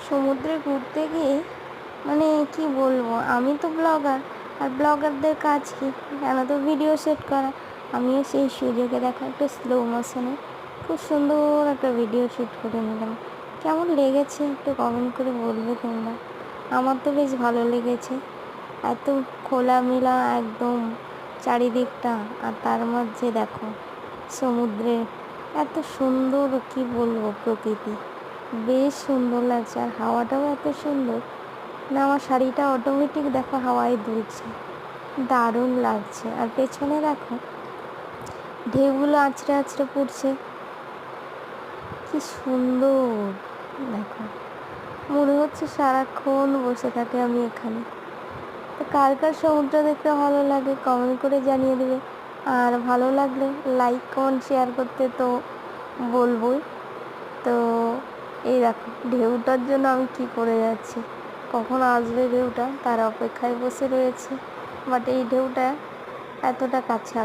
সমুদ্রে ঘুরতে গিয়ে মানে কি বলবো, আমি তো ব্লগার, আর ব্লগারদের কাজ কি, কেন তো ভিডিও শ্যুট করা। আমিও সেই সুযোগে দেখা একটু স্লো মোশনে খুব সুন্দর একটা ভিডিও শ্যুট করে নিলাম। কেমন লেগেছে একটু কমেন্ট করে বলবে তোমরা। আমার তো বেশ ভালো লেগেছে। এত খোলামেলা একদম চারিদিকটা, আর তার মাঝে দেখো সমুদ্রের এত সুন্দর, কি বলবো, প্রকৃতি বেশ সুন্দর লাগছে। আর হাওয়াটাও এত সুন্দর না, আমার শাড়িটা অটোমেটিক দেখো হাওয়ায় দুলছে, দারুণ লাগছে। আর পেছনে দেখো ঢেউগুলো আছড়ে আছড়ে পড়ছে, কি সুন্দর। দেখো মনে হচ্ছে সারাক্ষণ বসে থাকে আমি এখানে। তো কার কার সমুদ্র দেখতে ভালো লাগে কমেন্ট করে জানিয়ে দেবে। আর ভালো লাগলে লাইক কমেন্ট শেয়ার করতে তো বলবোই। তো এই দেখো ঢেউটার জন্য আমি কি করে যাচ্ছি, কখন আসবে ঢেউটা তার অপেক্ষায় বসে রয়েছে। বাট এই ঢেউটা এতটা কাছে